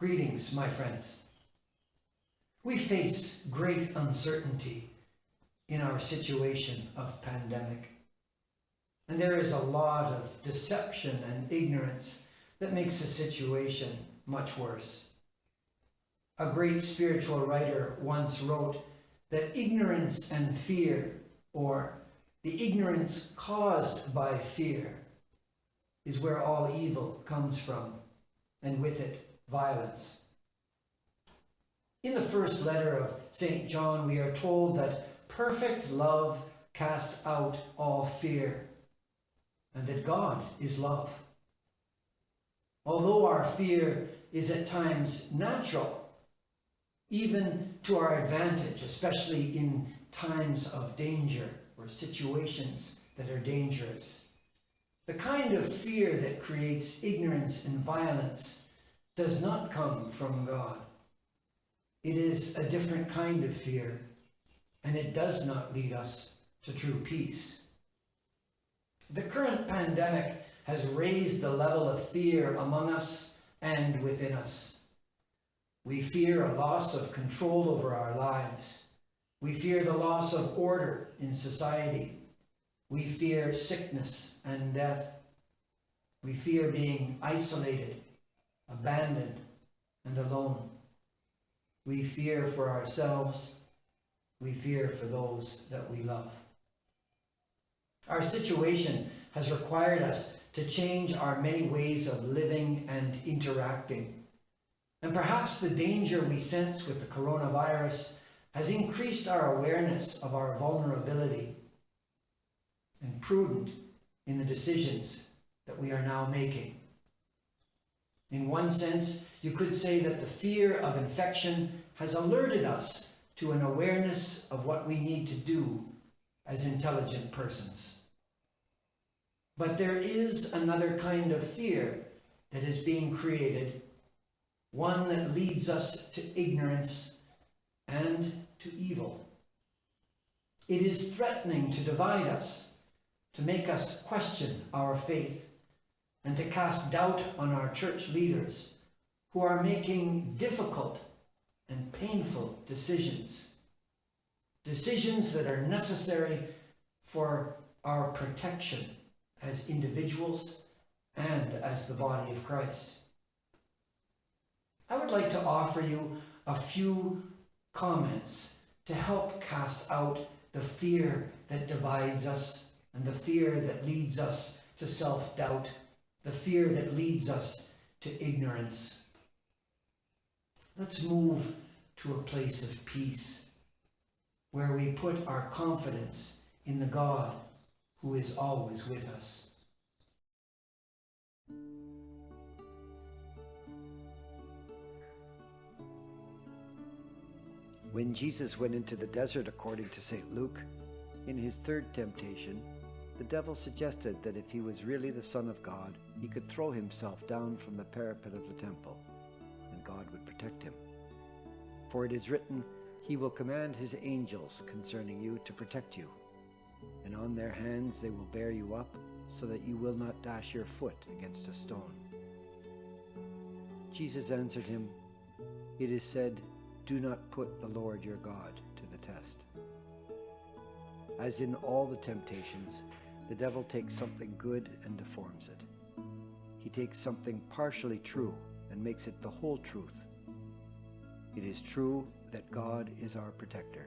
Greetings, my friends. We face great uncertainty in our situation of pandemic. And there is a lot of deception and ignorance that makes the situation much worse. A great spiritual writer once wrote that ignorance and fear, or the ignorance caused by fear, is where all evil comes from, and with it, violence. In the first letter of St. John, we are told that perfect love casts out all fear, and that God is love. Although our fear is at times natural, even to our advantage, especially in times of danger or situations that are dangerous, the kind of fear that creates ignorance and violence does not come from God. It is a different kind of fear, and it does not lead us to true peace. The current pandemic has raised the level of fear among us and within us. We fear a loss of control over our lives. We fear the loss of order in society. We fear sickness and death. We fear being isolated, abandoned, and alone. We fear for ourselves. We fear for those that we love. Our situation has required us to change our many ways of living and interacting. And perhaps the danger we sense with the coronavirus has increased our awareness of our vulnerability and prudent in the decisions that we are now making. In one sense, you could say that the fear of infection has alerted us to an awareness of what we need to do as intelligent persons. But there is another kind of fear that is being created, one that leads us to ignorance and to evil. It is threatening to divide us, to make us question our faith, and to cast doubt on our church leaders who are making difficult and painful decisions. Decisions that are necessary for our protection as individuals and as the body of Christ. I would like to offer you a few comments to help cast out the fear that divides us and the fear that leads us to self-doubt, the fear that leads us to ignorance. Let's move to a place of peace where we put our confidence in the God who is always with us. When Jesus went into the desert, according to St. Luke, in his third temptation, the devil suggested that if he was really the Son of God, he could throw himself down from the parapet of the temple, and God would protect him. For it is written, "He will command his angels concerning you to protect you, and on their hands they will bear you up, so that you will not dash your foot against a stone." Jesus answered him, "It is said, 'Do not put the Lord your God to the test.'" As in all the temptations, the devil takes something good and deforms it. He takes something partially true and makes it the whole truth. It is true that God is our protector,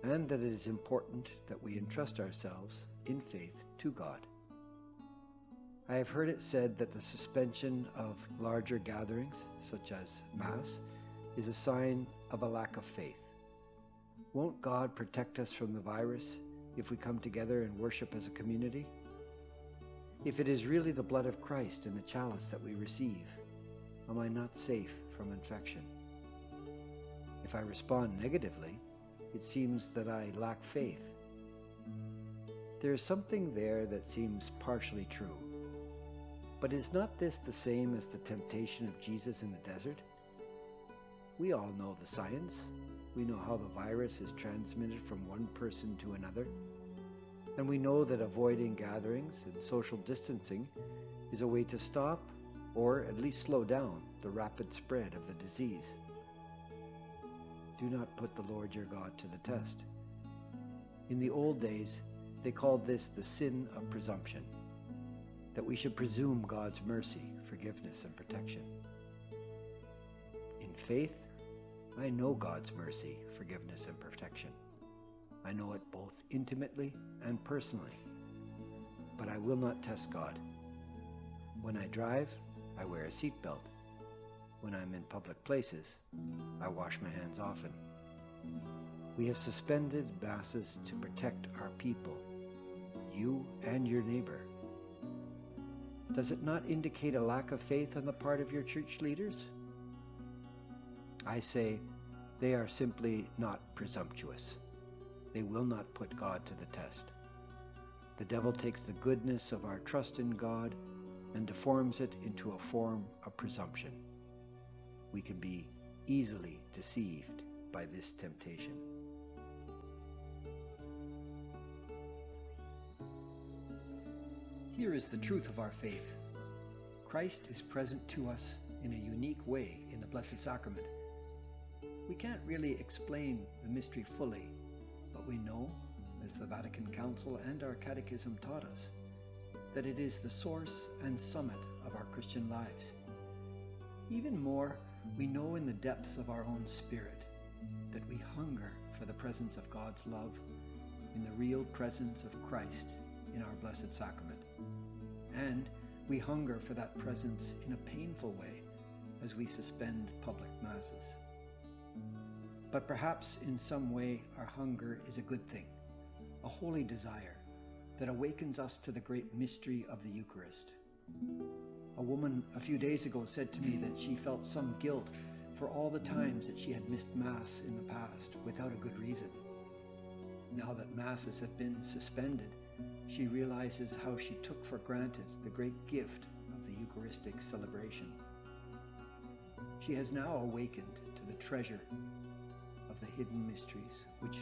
and that it is important that we entrust ourselves in faith to God. I have heard it said that the suspension of larger gatherings, such as Mass, is a sign of a lack of faith. Won't God protect us from the virus if we come together and worship as a community? If it is really the blood of Christ in the chalice that we receive, am I not safe from infection? If I respond negatively, it seems that I lack faith. There is something there that seems partially true. But is not this the same as the temptation of Jesus in the desert? We all know the science. We know how the virus is transmitted from one person to another. And we know that avoiding gatherings and social distancing is a way to stop or at least slow down the rapid spread of the disease. Do not put the Lord your God to the test. In the old days, they called this the sin of presumption, that we should presume God's mercy, forgiveness, and protection. In faith, I know God's mercy, forgiveness, and protection. I know it both intimately and personally, but I will not test God. When I drive, I wear a seatbelt. When I'm in public places, I wash my hands often. We have suspended masses to protect our people, you and your neighbor. Does it not indicate a lack of faith on the part of your church leaders? I say they are simply not presumptuous. They will not put God to the test. The devil takes the goodness of our trust in God and deforms it into a form of presumption. We can be easily deceived by this temptation. Here is the truth of our faith. Christ is present to us in a unique way in the Blessed Sacrament. We can't really explain the mystery fully, but we know, as the Vatican Council and our Catechism taught us, that it is the source and summit of our Christian lives. Even more, we know in the depths of our own spirit that we hunger for the presence of God's love in the real presence of Christ in our Blessed Sacrament. And we hunger for that presence in a painful way as we suspend public masses. But perhaps in some way our hunger is a good thing, a holy desire that awakens us to the great mystery of the Eucharist. A woman a few days ago said to me that she felt some guilt for all the times that she had missed Mass in the past without a good reason. Now that Masses have been suspended, she realizes how she took for granted the great gift of the Eucharistic celebration. She has now awakened to the treasure of the hidden mysteries, which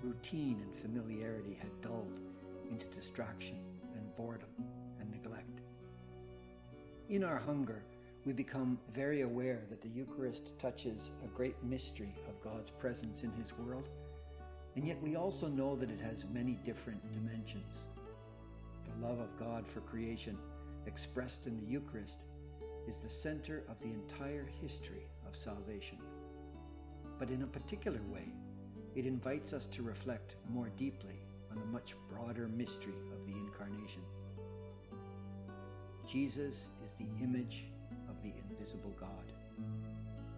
routine and familiarity had dulled into distraction and boredom and neglect. In our hunger, we become very aware that the Eucharist touches a great mystery of God's presence in His world, and yet we also know that it has many different dimensions. The love of God for creation, expressed in the Eucharist, is the center of the entire history of salvation. But in a particular way, it invites us to reflect more deeply on a much broader mystery of the Incarnation. Jesus is the image of the invisible God.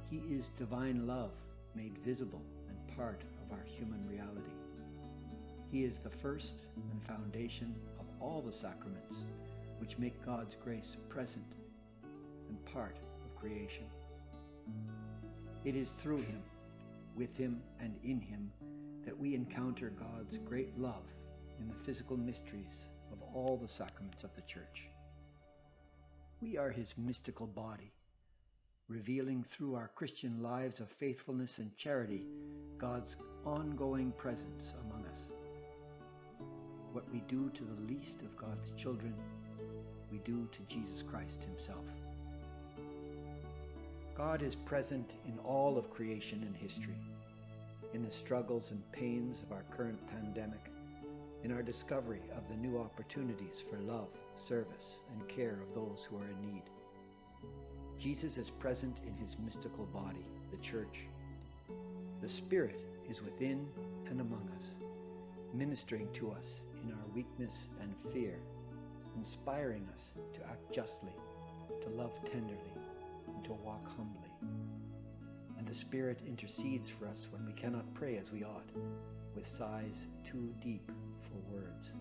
He is divine love made visible and part of our human reality. He is the first and foundation of all the sacraments which make God's grace present and part of creation. It is through Him, with Him and in Him, that we encounter God's great love in the physical mysteries of all the sacraments of the Church. We are His mystical body, revealing through our Christian lives of faithfulness and charity God's ongoing presence among us. What we do to the least of God's children, we do to Jesus Christ Himself. God is present in all of creation and history, in the struggles and pains of our current pandemic, in our discovery of the new opportunities for love, service, and care of those who are in need. Jesus is present in His mystical body, the Church. The Spirit is within and among us, ministering to us in our weakness and fear, inspiring us to act justly, to love tenderly, and to walk humbly. And the Spirit intercedes for us when we cannot pray as we ought, with sighs too deep for words.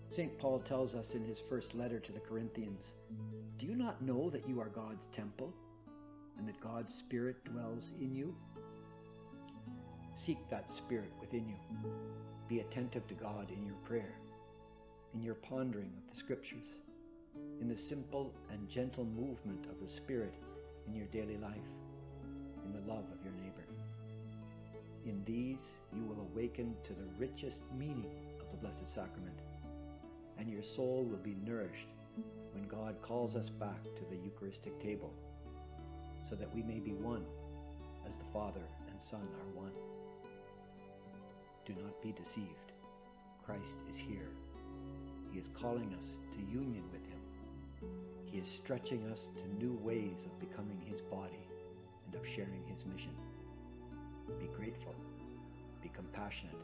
St. Paul tells us in his first letter to the Corinthians, "Do you not know that you are God's temple, and that God's Spirit dwells in you? Seek that Spirit within you. Be attentive to God in your prayer, in your pondering of the Scriptures, in the simple and gentle movement of the Spirit in your daily life, in the love of your neighbor. In these you will awaken to the richest meaning of the Blessed Sacrament, and your soul will be nourished when God calls us back to the Eucharistic table, so that we may be one as the Father and Son are one. Do not be deceived. Christ is here. He is calling us to union with him. He is stretching us to new ways of becoming his body and of sharing his mission. Be grateful. Be compassionate.